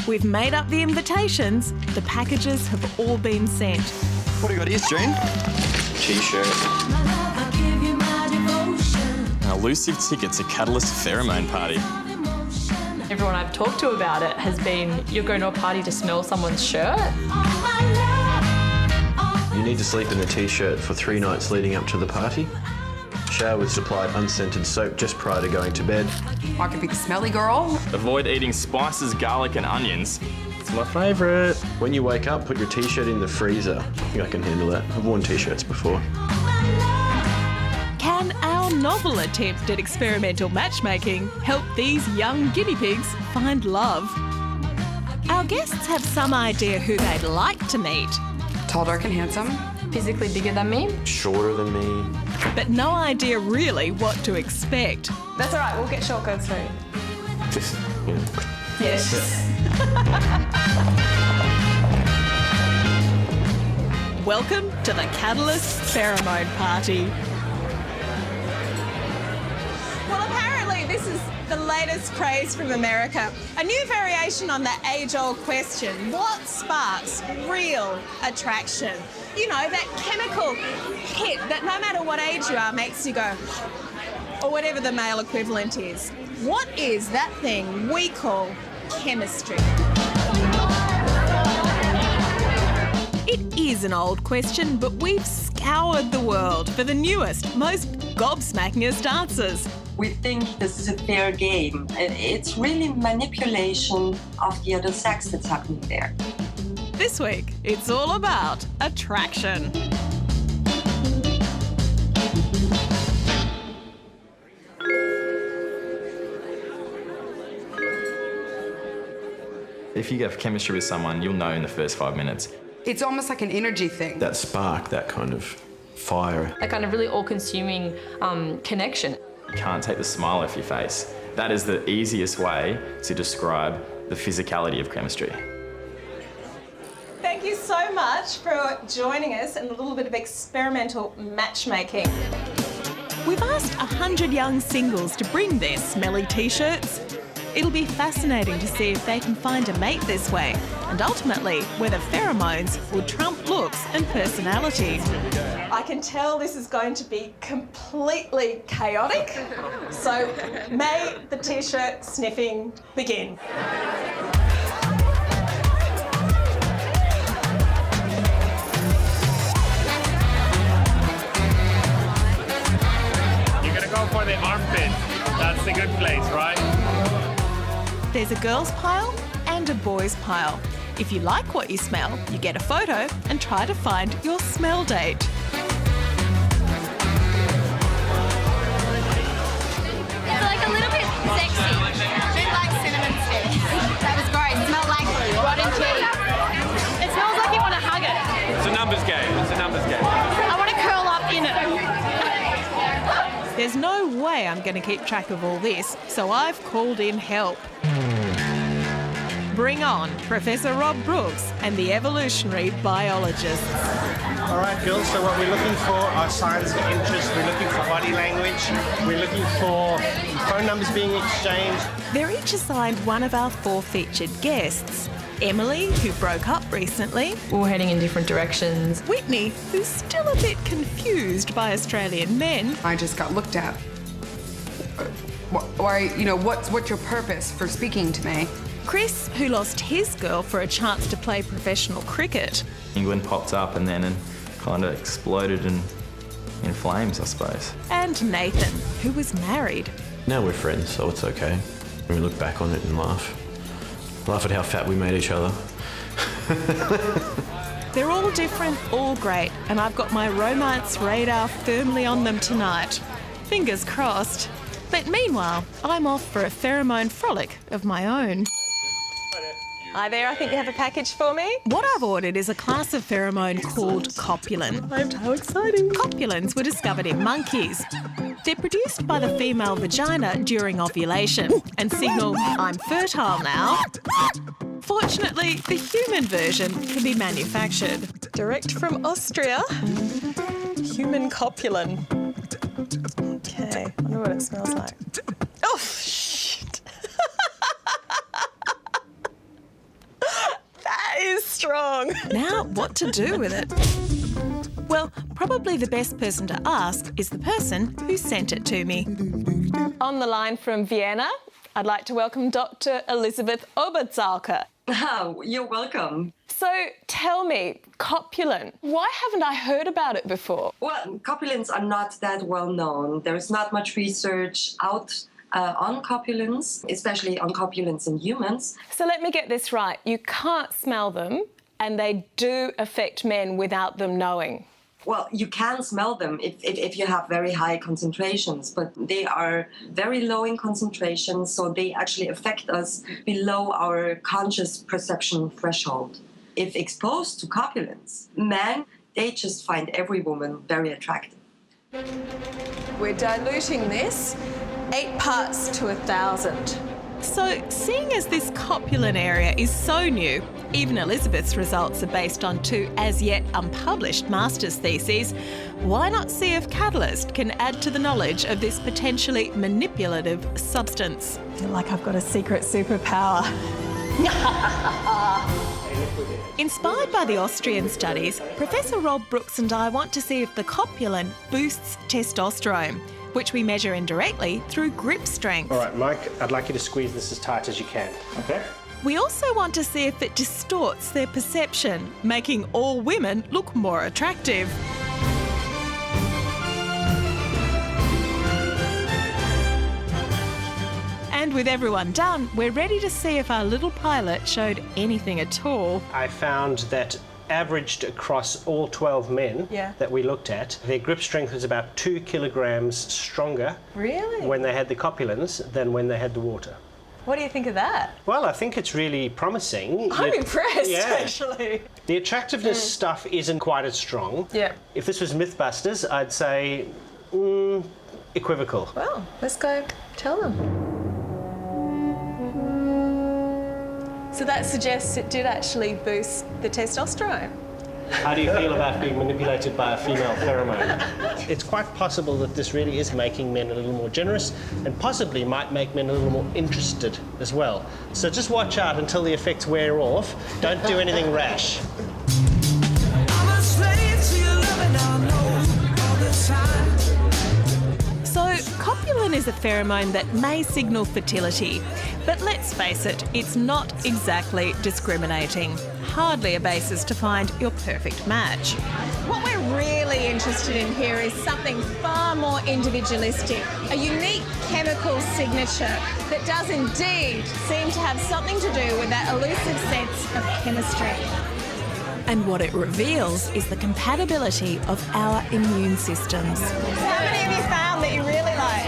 We've made up the invitations. The packages have all been sent. What do you got here, Jane? T-shirt. An elusive ticket to Catalyst Pheromone Party. Everyone I've talked to about it has been, you're going to a party to smell someone's shirt. You need to sleep in a T-shirt for 3 nights leading up to the party. Shower with supplied unscented soap just prior to going to bed. I could be the smelly girl. Avoid eating spices, garlic and onions. It's my favourite. When you wake up, put your T-shirt in the freezer. I think I can handle that. I've worn T-shirts before. Can our novel attempt at experimental matchmaking help these young guinea pigs find love? Our guests have some idea who they'd like to meet, Tall, dark and handsome. Physically bigger than me. Shorter than me. but no idea really what to expect. That's all right, we'll get shortcuts for you. Just, you know. Yes. Welcome to the Catalyst Pheromone Party. Well, apparently this is the latest craze from America. A new variation on that age-old question, what sparks real attraction? You know, that chemical hit that no matter what age you are makes you go, or whatever the male equivalent is. What is that thing we call chemistry? It is an old question, but we've scoured the world for the newest, most gobsmackingest answers. We think this is a fair game. It's really manipulation of the other sex that's happening there. This week, it's all about attraction. If you have chemistry with someone, you'll know in the first 5 minutes. It's almost like an energy thing. That spark, that kind of fire. A kind of really all-consuming connection. You can't take the smile off your face. That is the easiest way to describe the physicality of chemistry. Thank you so much for joining us in a little bit of experimental matchmaking. We've asked 100 young singles to bring their smelly T-shirts. It'll be fascinating to see if they can find a mate this way, and ultimately whether pheromones will trump looks and personality. I can tell this is going to be completely chaotic, so may the T-shirt sniffing begin. You're gonna go for the armpit. That's the good place, right? There's a girls' pile and a boys' pile. If you like what you smell, you get a photo and try to find your smell date. It's like a little bit sexy. A bit like cinnamon stick. That was gross. It smelled like rotten cheese. It smells like you want to hug it. It's a numbers game. It's a numbers game. I want to curl up in it. There's no way I'm going to keep track of all this, so I've called in help. Bring on Professor Rob Brooks and the evolutionary biologists. All right, girls, so what we're looking for are signs of interest. We're looking for body language. We're looking for phone numbers being exchanged. They're each assigned one of our 4 featured guests. Emily, who broke up recently. All heading in different directions. Whitney, who's still a bit confused by Australian men. I just got looked at. Why, you know, what's your purpose for speaking to me? Chris, who lost his girl for a chance to play professional cricket. England popped up and then kind of exploded in flames, I suppose. And Nathan, who was married. Now we're friends, so it's okay. We look back on it and laugh. Laugh at how fat we made each other. They're all different, all great, and I've got my romance radar firmly on them tonight. Fingers crossed. But meanwhile, I'm off for a pheromone frolic of my own. Hi there, I think you have a package for me. What I've ordered is a class of pheromone called copulin. How exciting. Copulins were discovered in monkeys. They're produced by the female vagina during ovulation and signal, I'm fertile now. Fortunately, the human version can be manufactured. Direct from Austria. Human copulin. Okay, I wonder what it smells like. Oh, shit. wrong. Now, what to do with it? Well, probably the best person to ask is the person who sent it to me. On the line from Vienna, I'd like to welcome Dr Elizabeth Obertzalker. Oh, you're welcome. So tell me, copulin, why haven't I heard about it before? Well, copulins are not that well known. There's not much research out on copulins, especially on copulins in humans. So let me get this right. You can't smell them and they do affect men without them knowing. Well, you can smell them if you have very high concentrations, but they are very low in concentration, so they actually affect us below our conscious perception threshold. If exposed to copulins, men, they just find every woman very attractive. We're diluting this 8 parts to 1,000. So, seeing as this copulin area is so new, even Elizabeth's results are based on 2 as-yet unpublished master's theses, why not see if Catalyst can add to the knowledge of this potentially manipulative substance? I feel like I've got a secret superpower. Inspired by the Austrian studies, Professor Rob Brooks and I want to see if the copulin boosts testosterone, which we measure indirectly through grip strength. All right, Mike, I'd like you to squeeze this as tight as you can. Okay. We also want to see if it distorts their perception, making all women look more attractive. And with everyone done, we're ready to see if our little pilot showed anything at all. I found that averaged across all 12 men that we looked at, their grip strength was about 2 kilograms stronger when they had the copulins than when they had the water. What do you think of that? Well, I think it's really promising. I'm impressed, actually. The attractiveness stuff isn't quite as strong. Yeah. If this was Mythbusters, I'd say equivocal. Well, let's go tell them. So that suggests it did actually boost the testosterone. How do you feel about being manipulated by a female pheromone? It's quite possible that this really is making men a little more generous and possibly might make men a little more interested as well. So just watch out until the effects wear off. Don't do anything rash. So, copulin is a pheromone that may signal fertility, but let's face it, it's not exactly discriminating. Hardly a basis to find your perfect match. What we're really interested in here is something far more individualistic, a unique chemical signature that does indeed seem to have something to do with that elusive sense of chemistry. And what it reveals is the compatibility of our immune systems. How many of you found that you really like?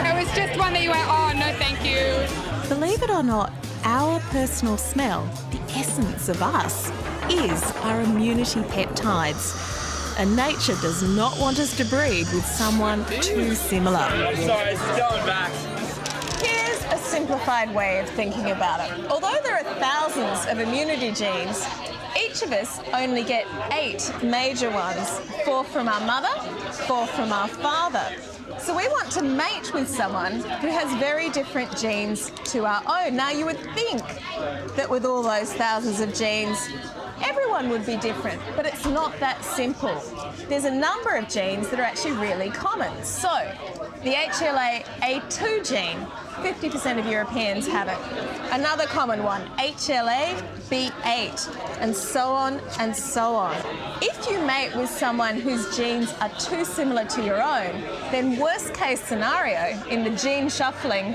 It was just one that you went, oh, no, thank you. Believe it or not, our personal smell, the essence of us, is our immunity peptides. And nature does not want us to breed with someone too similar. I'm sorry, it's going back. Here's a simplified way of thinking about it. Although there are thousands of immunity genes, each of us only get 8 major ones, 4 from our mother, 4 from our father. So we want to mate with someone who has very different genes to our own. Now you would think that with all those thousands of genes, everyone would be different, but it's not that simple. There's a number of genes that are actually really common. So the HLA-A2 gene, 50% of Europeans have it. Another common one, HLA-B8, and so on and so on. If you mate with someone whose genes are too similar to your own, then worst case scenario in the gene shuffling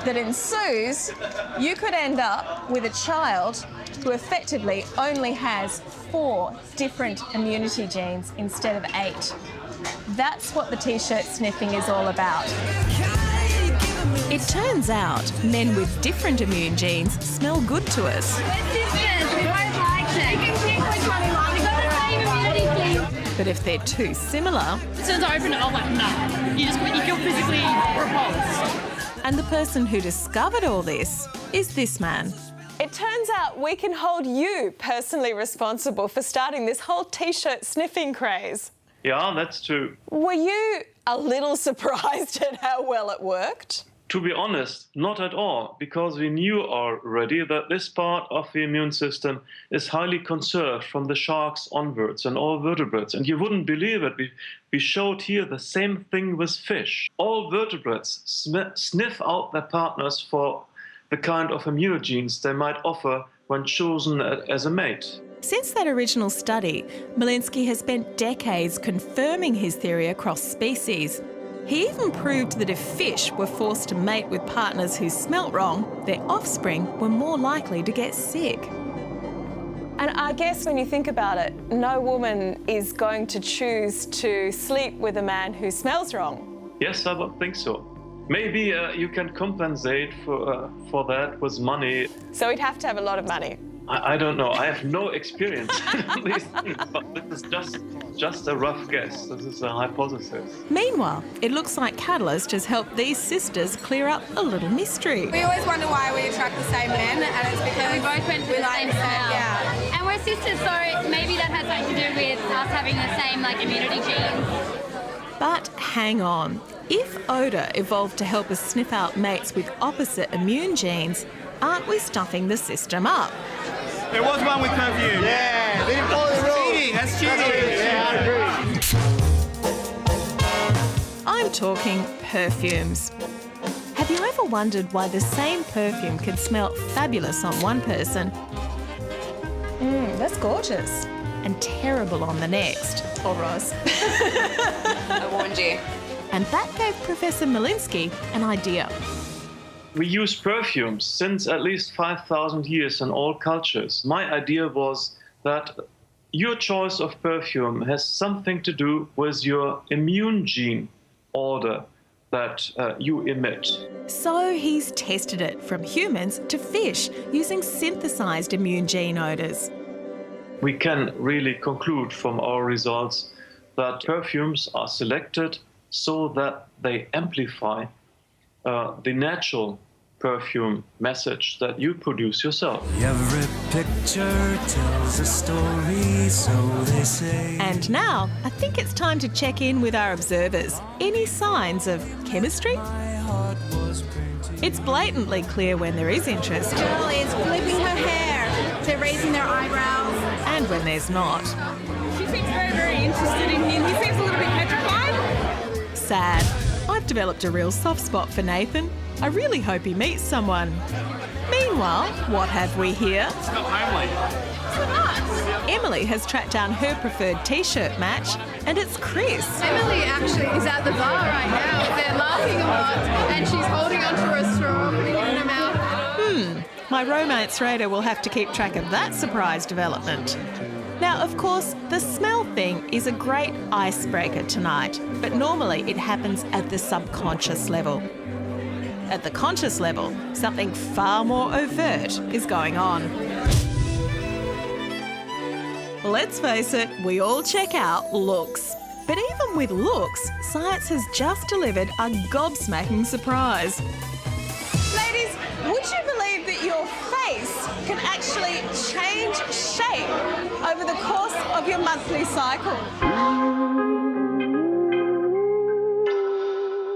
that ensues, you could end up with a child who effectively only has 4 different immunity genes instead of 8. That's what the t-shirt sniffing is all about. It turns out men with different immune genes smell good to us. But if they're too similar... As soon as I open it, I'm like, no. You feel physically repulsed. And the person who discovered all this is this man. It turns out we can hold you personally responsible for starting this whole t-shirt sniffing craze. Yeah, that's true. Were you a little surprised at how well it worked? To be honest, not at all, because we knew already that this part of the immune system is highly conserved from the sharks onwards and all vertebrates. And you wouldn't believe it. We showed here the same thing with fish. All vertebrates sniff out their partners for the kind of immunogenes they might offer when chosen as a mate. Since that original study, Malinsky has spent decades confirming his theory across species. He even proved that if fish were forced to mate with partners who smelt wrong, their offspring were more likely to get sick. And I guess when you think about it, no woman is going to choose to sleep with a man who smells wrong. Yes, I would think so. Maybe you can compensate for that with money. So we'd have to have a lot of money. I don't know. I have no experience in these things, but this is just a rough guess. This is a hypothesis. Meanwhile, it looks like Catalyst has helped these sisters clear up a little mystery. We always wonder why we attract the same men, and it's because we both went to the same school. Yeah. And we're sisters, so maybe that has something to do with us having the same immunity genes. But hang on. If odour evolved to help us sniff out mates with opposite immune genes, aren't we stuffing the system up? There was one with perfume. Yeah, they didn't follow the rules. Cheating, that's cheating. Yeah, I agree. I'm talking perfumes. Have you ever wondered why the same perfume could smell fabulous on one person That's gorgeous. and terrible on the next? Or Ross. I warned you. And that gave Professor Malinsky an idea. We use perfumes since at least 5,000 years in all cultures. My idea was that your choice of perfume has something to do with your immune gene order that you emit. So he's tested it from humans to fish using synthesized immune gene odors. We can really conclude from our results that perfumes are selected so that they amplify the natural perfume message that you produce yourself. Every picture tells a story, so they say. And now, I think it's time to check in with our observers. Any signs of chemistry? It's blatantly clear when there is interest. Jill is flipping her hair. They're raising their eyebrows. And when there's not. She seems very, very interested in him. He seems a little bit petrified. Sad. I've developed a real soft spot for Nathan. I really hope he meets someone. Meanwhile, what have we here? It's not homely. Emily has tracked down her preferred t-shirt match, and it's Chris. Emily actually is at the bar right now. They're laughing a lot, and she's holding onto a straw, putting it in her mouth. My romance radar will have to keep track of that surprise development. Now, of course, the smell thing is a great icebreaker tonight, but normally it happens at the subconscious level. At the conscious level, something far more overt is going on. Let's face it, we all check out looks. But even with looks, science has just delivered a gobsmacking surprise. Ladies, would you believe that your face can actually change shape over the course of your monthly cycle?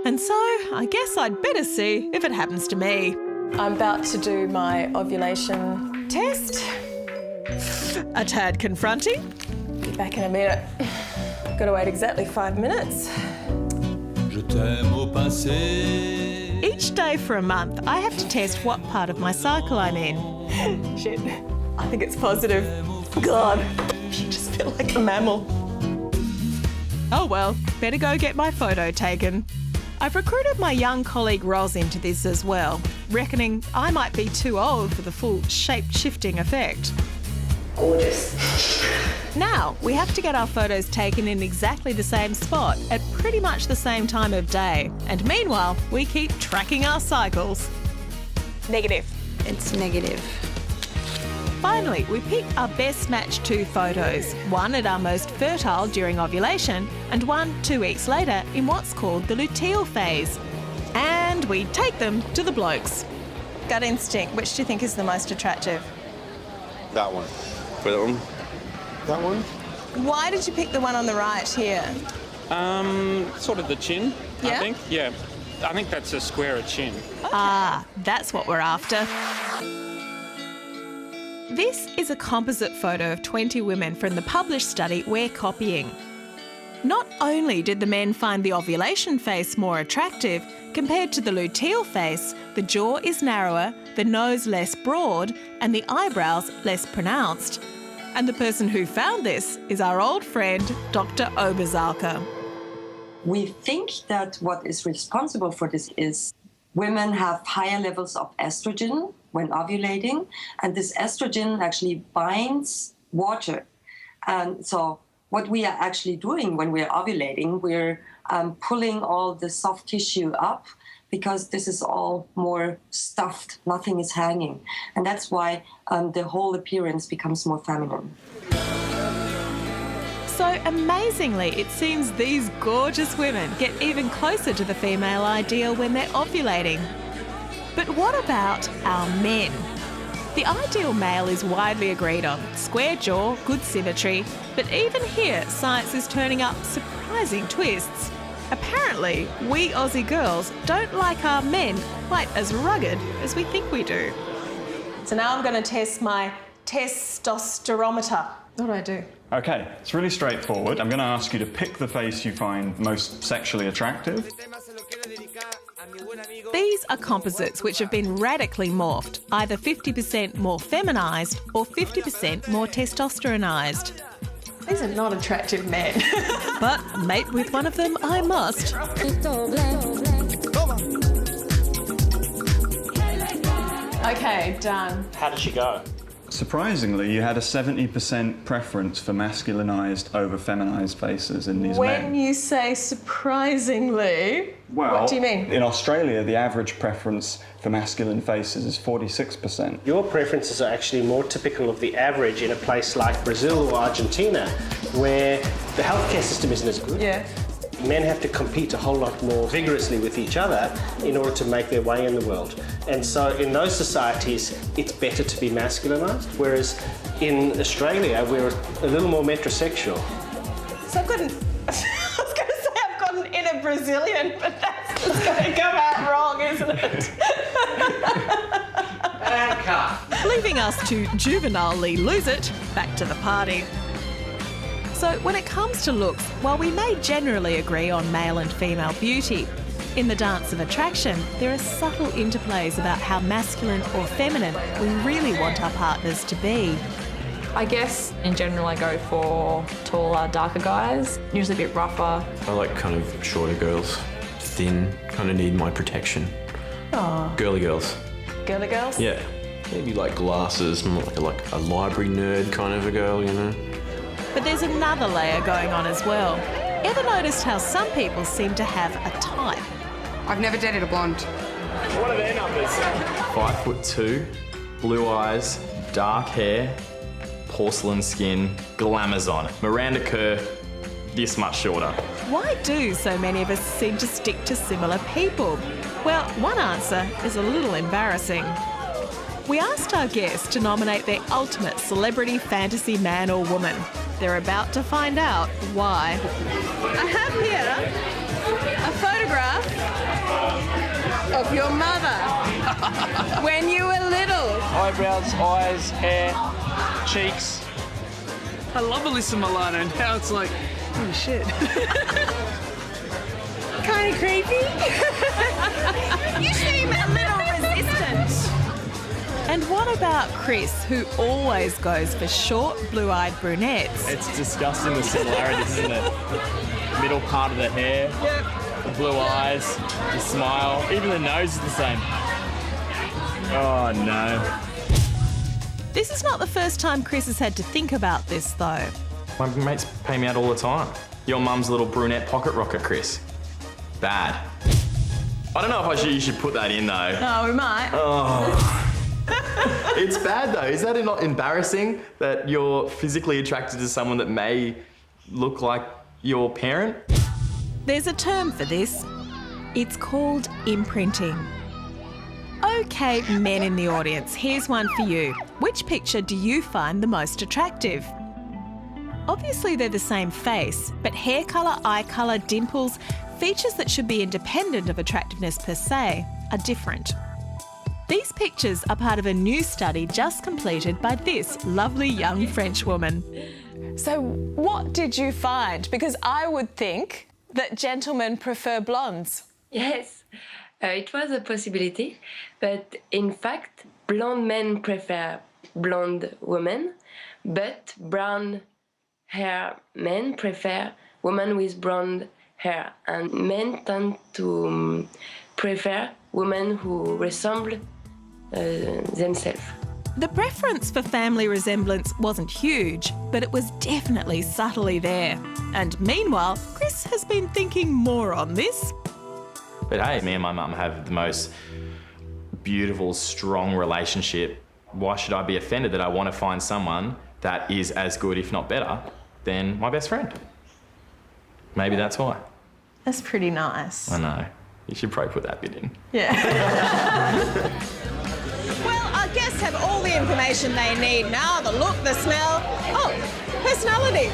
And so, I guess I'd better see if it happens to me. I'm about to do my ovulation test. A tad confronting. Be back in a minute. Got to wait exactly 5 minutes. Je t'aime au passé. Each day for a month, I have to test what part of my cycle I'm in. Shit. I think it's positive. God, you just feel like a mammal. Oh well, better go get my photo taken. I've recruited my young colleague Roz into this as well, reckoning I might be too old for the full shape-shifting effect. Gorgeous. Now, we have to get our photos taken in exactly the same spot at pretty much the same time of day. And meanwhile, we keep tracking our cycles. Negative. It's negative. Finally, we pick our best matched 2 photos, one at our most fertile during ovulation and one 2 weeks later in what's called the luteal phase. And we take them to the blokes. Gut instinct, which do you think is the most attractive? That one. That one. That one? Why did you pick the one on the right here? Sort of the chin, Yeah? I think. Yeah. I think that's a squarer chin. Ah, that's what we're after. This is a composite photo of 20 women from the published study we're copying. Not only did the men find the ovulation face more attractive, compared to the luteal face, the jaw is narrower, the nose less broad, and the eyebrows less pronounced. And the person who found this is our old friend, Dr Jonica. We think that what is responsible for this is women have higher levels of estrogen when ovulating, and this estrogen actually binds water. And so what we are actually doing when we're ovulating, we're pulling all the soft tissue up because this is all more stuffed, nothing is hanging. And that's why the whole appearance becomes more feminine. So amazingly, it seems these gorgeous women get even closer to the female ideal when they're ovulating. But what about our men? The ideal male is widely agreed on. Square jaw, good symmetry. But even here, science is turning up surprising twists. Apparently, we Aussie girls don't like our men quite as rugged as we think we do. So now I'm going to test my testosterometer. What do I do? Okay, it's really straightforward. I'm going to ask you to pick the face you find most sexually attractive. These are composites which have been radically morphed, either 50% more feminised or 50% more testosteronised. These are not attractive men. But mate with one of them I must. Okay, done. How did she go? Surprisingly, you had a 70% preference for masculinized over feminized faces in these men. When you say surprisingly, what do you mean? In Australia, the average preference for masculine faces is 46%. Your preferences are actually more typical of the average in a place like Brazil or Argentina, where the healthcare system isn't as good. Yeah. Men have to compete a whole lot more vigorously with each other in order to make their way in the world. And so in those societies, it's better to be masculinized, whereas in Australia, we're a little more metrosexual. So I've got an... I was going to say I've got an inner Brazilian, but that's just going to come out wrong, isn't it? Leaving us to juvenilely lose it, back to the party. So when it comes to looks, while we may generally agree on male and female beauty, in the dance of attraction, there are subtle interplays about how masculine or feminine we really want our partners to be. I guess in general I go for taller, darker guys, usually a bit rougher. I like kind of shorter girls, thin, kind of need my protection. Oh. Girly girls. Girly girls? Yeah. Maybe like glasses, more like a library nerd kind of a girl, you know. But there's another layer going on as well. Ever noticed how some people seem to have a type? I've never dated a blonde. What are their numbers? 5'2", blue eyes, dark hair, porcelain skin, glamazon. Miranda Kerr, this much shorter. Why do so many of us seem to stick to similar people? Well, one answer is a little embarrassing. We asked our guests to nominate their ultimate celebrity fantasy man or woman. They're about to find out why. I have here a photograph of your mother when you were little. Eyebrows, eyes, hair, cheeks. I love Alyssa Milano, and now it's like, oh shit. Kind of creepy. You seem a little resistant. And what about Chris, who always goes for short, blue-eyed brunettes? It's disgusting, the similarities, isn't it? Middle part of the hair, the blue eyes, the smile, even the nose is the same. Oh no. This is not the first time Chris has had to think about this, though. My mates pay me out all the time. Your mum's little brunette pocket rocket, Chris. Bad. I don't know if you should put that in, though. Oh, we might. Oh. It's bad though. Is that not embarrassing that you're physically attracted to someone that may look like your parent? There's a term for this. It's called imprinting. Okay, men in the audience, here's one for you. Which picture do you find the most attractive? Obviously they're the same face, but hair colour, eye colour, dimples, features that should be independent of attractiveness per se are different. These pictures are part of a new study just completed by this lovely young French woman. So what did you find? Because I would think that gentlemen prefer blondes. Yes, it was a possibility, but in fact, blonde men prefer blonde women, but brown hair men prefer women with blonde hair, and men tend to prefer women who resemble themselves. The preference for family resemblance wasn't huge, but it was definitely subtly there. And meanwhile, Chris has been thinking more on this. But hey, me and my mum have the most beautiful, strong relationship. Why should I be offended that I want to find someone that is as good, if not better, than my best friend? Maybe that's why. That's pretty nice. I know. You should probably put that bit in. Yeah. Well, our guests have all the information they need now. The look, the smell. Oh, personality.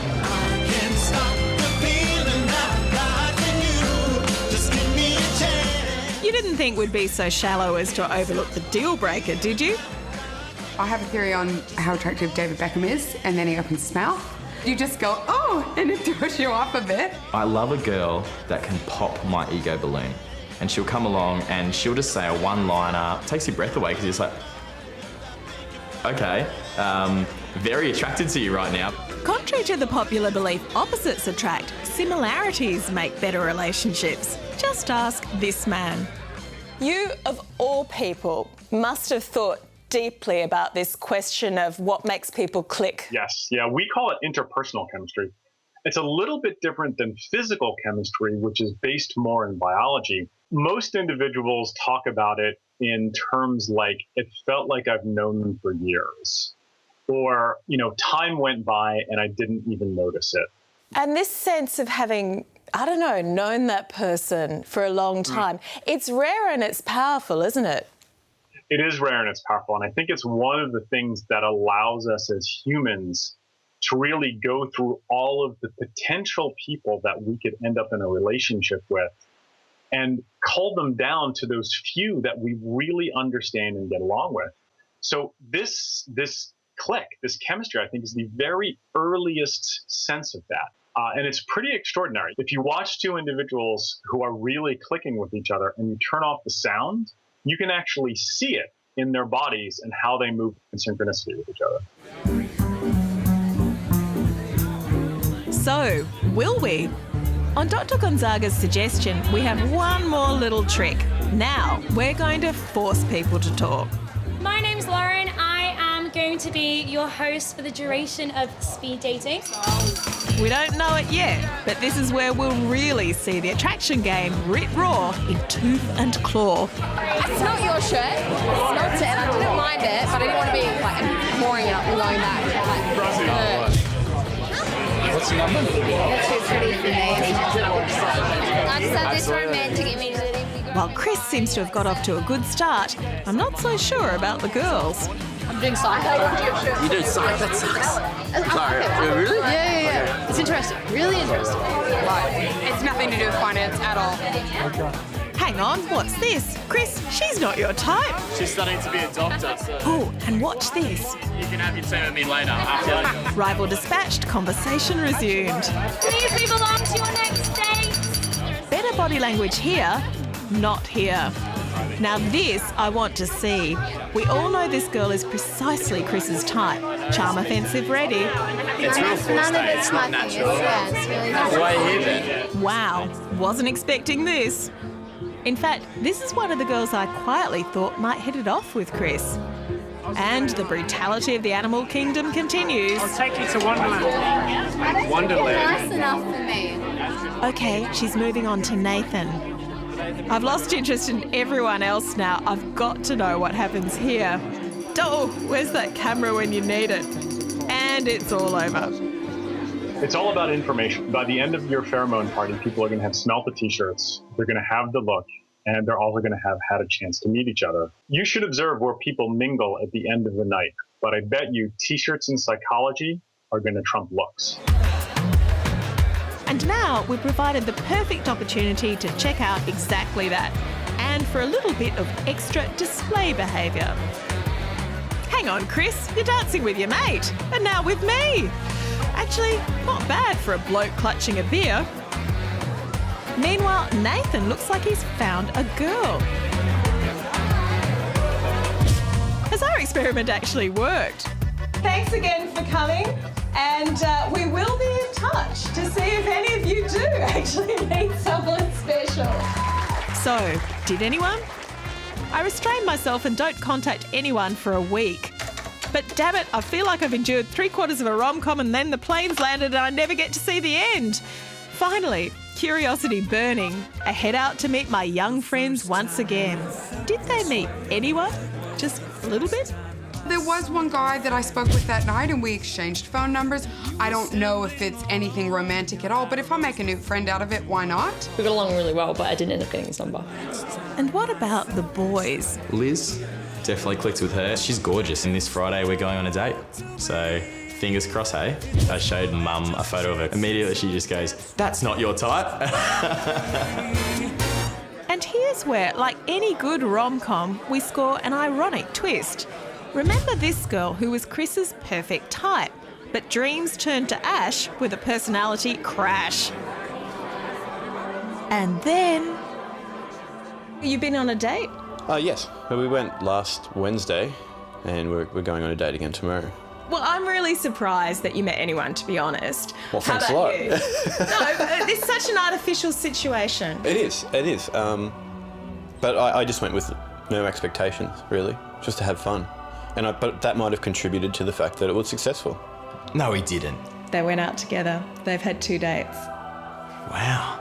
You didn't think we'd be so shallow as to overlook the deal breaker, did you? I have a theory on how attractive David Beckham is, and then he opens his mouth. You just go, oh, and it throws you off a bit. I love a girl that can pop my ego balloon. And she'll come along and she'll just say a one-liner, takes your breath away because you're just like, okay, very attracted to you right now. Contrary to the popular belief opposites attract, similarities make better relationships. Just ask this man. You, of all people, must have thought deeply about this question of what makes people click. Yes, yeah, we call it interpersonal chemistry. It's a little bit different than physical chemistry, which is based more in biology. Most individuals talk about it in terms like, it felt like I've known them for years. Or, you know, time went by and I didn't even notice it. And this sense of having, I don't know, known that person for a long time, it's rare and it's powerful, isn't it? It is rare and it's powerful. And I think it's one of the things that allows us as humans to really go through all of the potential people that we could end up in a relationship with and cull them down to those few that we really understand and get along with. So this click, this chemistry, I think is the very earliest sense of that. And it's pretty extraordinary. If you watch two individuals who are really clicking with each other and you turn off the sound, you can actually see it in their bodies and how they move in synchronicity with each other. So, will we? On Dr Gonzaga's suggestion, we have one more little trick. Now, we're going to force people to talk. My name's Lauren. I am going to be your host for the duration of speed dating. We don't know it yet, but this is where we'll really see the attraction game writ raw in tooth and claw. It's not your shirt. It's not it. I didn't mind it, but I didn't want to be like pouring it up and going back. What's the number? That's too pretty for me. I just have this romantic image that if you go... While Chris seems to have got off to a good start, I'm not so sure about the girls. I'm doing psych. You do psych? That sucks. Sorry, really? Yeah. Okay. It's interesting. Really interesting. It's nothing to do with finance at all. Hang on, what's this? Chris, she's not your type. She's studying to be a doctor, so... Oh, and watch this. You can have your team with me later. Rival dispatched, conversation resumed. Please move along to your next date. Better body language here, not here. Now this I want to see. We all know this girl is precisely Chris's type. Charm offensive ready. It's real forced, it's not natural. It's really Why are you here then? Wow, wasn't expecting this. In fact, this is one of the girls I quietly thought might hit it off with Chris. And the brutality of the animal kingdom continues. I'll take you to Wonderland. Nice enough for me. Okay, she's moving on to Nathan. I've lost interest in everyone else now. I've got to know what happens here. Oh, where's that camera when you need it? And it's all over. It's all about information. By the end of your pheromone party, people are going to have smelt the t-shirts, they're going to have the look, and they're also going to have had a chance to meet each other. You should observe where people mingle at the end of the night, but I bet you t-shirts and psychology are going to trump looks. And now we've provided the perfect opportunity to check out exactly that, and for a little bit of extra display behaviour. Hang on, Chris, you're dancing with your mate, and now with me. Actually, not bad for a bloke clutching a beer. Meanwhile, Nathan looks like he's found a girl. Has our experiment actually worked? Thanks again for coming, and we will be in touch to see if any of you do actually meet someone special. So, did anyone? I restrain myself and don't contact anyone for a week. But damn it, I feel like I've endured 3/4 of a rom-com and then the plane's landed and I never get to see the end. Finally, curiosity burning, I head out to meet my young friends once again. Did they meet anyone? Just a little bit? There was one guy that I spoke with that night and we exchanged phone numbers. I don't know if it's anything romantic at all, but if I make a new friend out of it, why not? We got along really well, but I didn't end up getting his number. And what about the boys? Liz, definitely clicked with her. She's gorgeous, and this Friday we're going on a date. So, fingers crossed, hey? I showed Mum a photo of her. Immediately she just goes, "That's not your type." And here's where, like any good rom-com, we score an ironic twist. Remember this girl who was Chris's perfect type, but dreams turned to ash with a personality crash. And then... You've been on a date? Yes, we went last Wednesday and we're going on a date again tomorrow. Well, I'm really surprised that you met anyone, to be honest. Well, thanks How a about lot. you? No, but it's such an artificial situation. It is. But I just went with no expectations, really, just to have fun. But that might have contributed to the fact that it was successful. No, he didn't. They went out together. They've had 2 dates. Wow.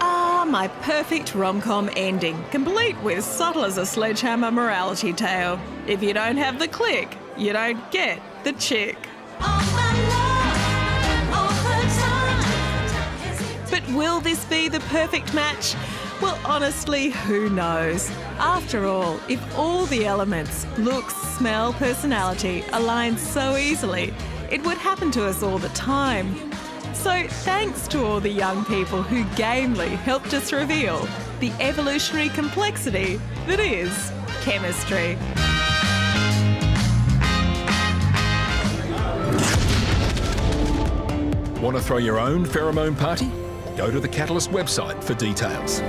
Ah, my perfect rom-com ending, complete with subtle as a sledgehammer morality tale. If you don't have the click, you don't get the chick. But will this be the perfect match? Well, honestly, who knows? After all, if all the elements, looks, smell, personality, align so easily, it would happen to us all the time. So thanks to all the young people who gamely helped us reveal the evolutionary complexity that is chemistry. Want to throw your own pheromone party? Go to the Catalyst website for details.